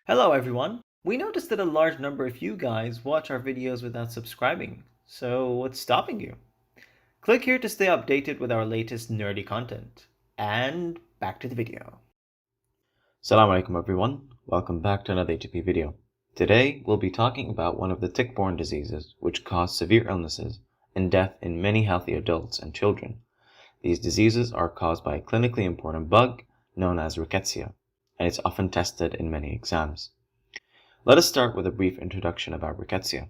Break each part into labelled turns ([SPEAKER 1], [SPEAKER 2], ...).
[SPEAKER 1] Hello everyone! We noticed that a large number of you guys watch our videos without subscribing, so what's stopping you? Click here to stay updated with our latest nerdy content. And back to the video.
[SPEAKER 2] Assalamu alaikum everyone, welcome back to another ATP video. Today we'll be talking about one of the tick-borne diseases which cause severe illnesses and death in many healthy adults and children. These diseases are caused by a clinically important bug known as Rickettsia, and it's often tested in many exams. Let us start with a brief introduction about Rickettsia.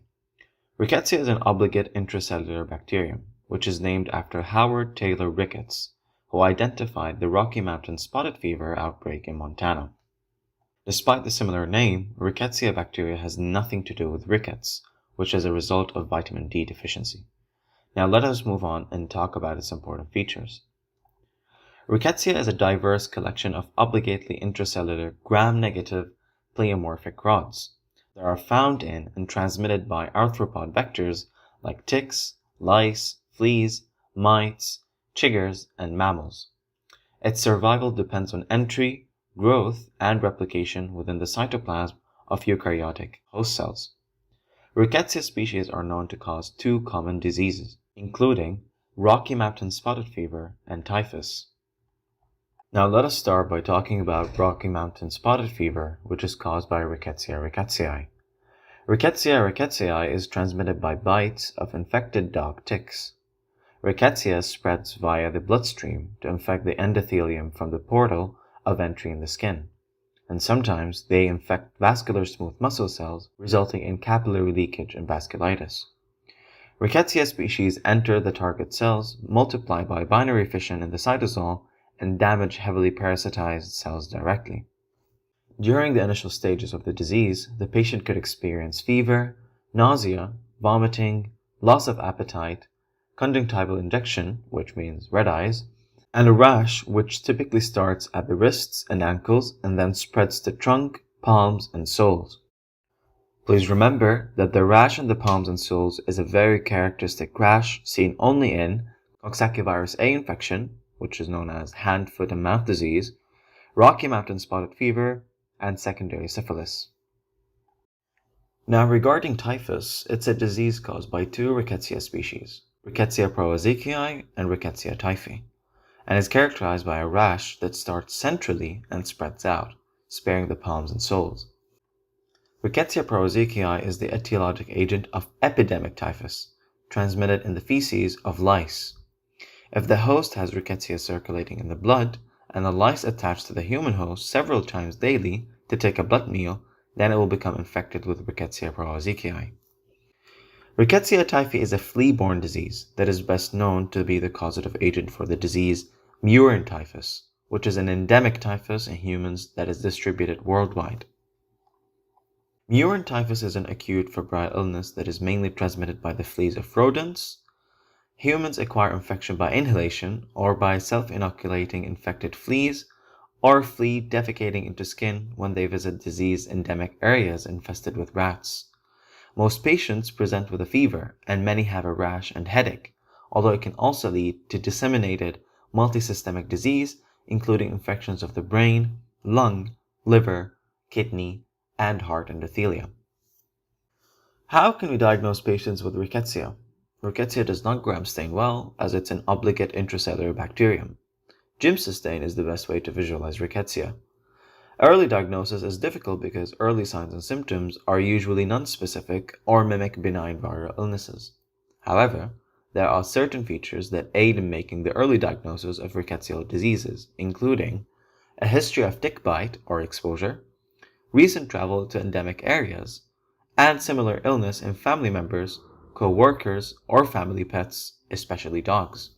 [SPEAKER 2] Rickettsia is an obligate intracellular bacterium, which is named after Howard Taylor Rickets, who identified the Rocky Mountain spotted fever outbreak in Montana. Despite the similar name, Rickettsia bacteria has nothing to do with rickets, which is a result of vitamin D deficiency. Now let us move on and talk about its important features. Rickettsia is a diverse collection of obligately intracellular gram-negative pleomorphic rods that are found in and transmitted by arthropod vectors like ticks, lice, fleas, mites, chiggers, and mammals. Its survival depends on entry, growth, and replication within the cytoplasm of eukaryotic host cells. Rickettsia species are known to cause two common diseases, including Rocky Mountain spotted fever and typhus. Now let us start by talking about Rocky Mountain spotted fever, which is caused by Rickettsia rickettsii. Rickettsia rickettsii is transmitted by bites of infected dog ticks. Rickettsia spreads via the bloodstream to infect the endothelium from the portal of entry in the skin, and sometimes they infect vascular smooth muscle cells, resulting in capillary leakage and vasculitis. Rickettsia species enter the target cells, multiply by binary fission in the cytosol, and damage heavily parasitized cells directly. During the initial stages of the disease, the patient could experience fever, nausea, vomiting, loss of appetite, conjunctival injection, which means red eyes, and a rash which typically starts at the wrists and ankles and then spreads to trunk, palms, and soles. Please remember that the rash in the palms and soles is a very characteristic rash seen only in Coxsackie A infection, which is known as hand, foot, and mouth disease, Rocky Mountain spotted fever, and secondary syphilis. Now regarding typhus, it's a disease caused by two Rickettsia species, Rickettsia prowazekii and Rickettsia typhi, and is characterized by a rash that starts centrally and spreads out, sparing the palms and soles. Rickettsia prowazekii is the etiologic agent of epidemic typhus, transmitted in the feces of lice. If the host has Rickettsia circulating in the blood, and the lice attach to the human host several times daily to take a blood meal, then it will become infected with Rickettsia prowazekii. Rickettsia typhi is a flea-borne disease that is best known to be the causative agent for the disease murine typhus, which is an endemic typhus in humans that is distributed worldwide. Murine typhus is an acute febrile illness that is mainly transmitted by the fleas of rodents. Humans acquire infection by inhalation or by self-inoculating infected fleas or flea defecating into skin when they visit disease-endemic areas infested with rats. Most patients present with a fever, and many have a rash and headache, although it can also lead to disseminated multisystemic disease, including infections of the brain, lung, liver, kidney, and heart endothelium. How can we diagnose patients with Rickettsia? Rickettsia does not gram stain well, as it's an obligate intracellular bacterium. Giemsa stain is the best way to visualize Rickettsia. Early diagnosis is difficult because early signs and symptoms are usually nonspecific or mimic benign viral illnesses. However, there are certain features that aid in making the early diagnosis of rickettsial diseases, including a history of tick bite or exposure, recent travel to endemic areas, and similar illness in family members, co-workers, or family pets, especially dogs.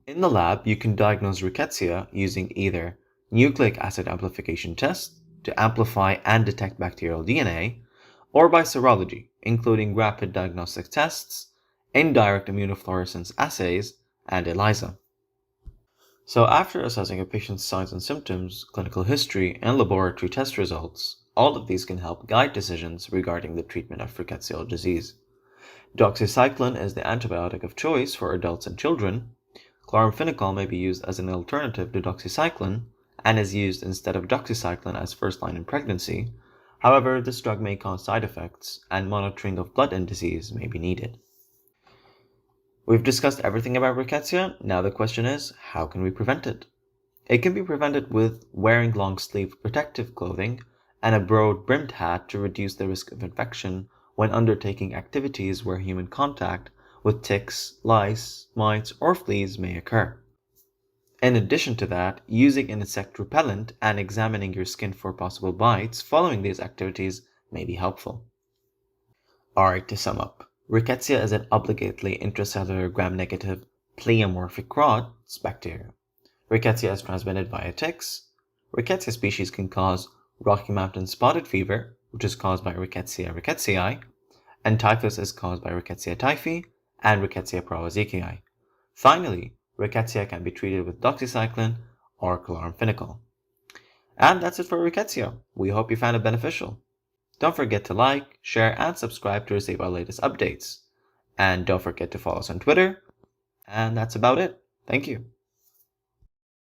[SPEAKER 2] In the lab, you can diagnose Rickettsia using either nucleic acid amplification tests to amplify and detect bacterial DNA, or by serology, including rapid diagnostic tests, indirect immunofluorescence assays, and ELISA. So after assessing a patient's signs and symptoms, clinical history, and laboratory test results, all of these can help guide decisions regarding the treatment of rickettsial disease. Doxycycline is the antibiotic of choice for adults and children. Chloramphenicol may be used as an alternative to doxycycline and is used instead of doxycycline as first line in pregnancy, However, this drug may cause side effects, and monitoring of blood indices may be needed. We've discussed everything about Rickettsia. Now the question is, how can we prevent it? It can be prevented with wearing long-sleeve protective clothing and a broad-brimmed hat to reduce the risk of infection when undertaking activities where human contact with ticks, lice, mites, or fleas may occur. In addition to that, using an insect repellent and examining your skin for possible bites following these activities may be helpful. Alright, to sum up, Rickettsia is an obligately intracellular gram-negative pleomorphic Rot's bacteria. Rickettsia is transmitted via ticks. Rickettsia species can cause Rocky Mountain spotted fever, which is caused by Rickettsia rickettsii, and typhus is caused by Rickettsia typhi and Rickettsia prowazekii. Finally, Rickettsia can be treated with doxycycline or chloramphenicol. And that's it for Rickettsia. We hope you found it beneficial. Don't forget to like, share, and subscribe to receive our latest updates. And don't forget to follow us on Twitter. And that's about it. Thank you.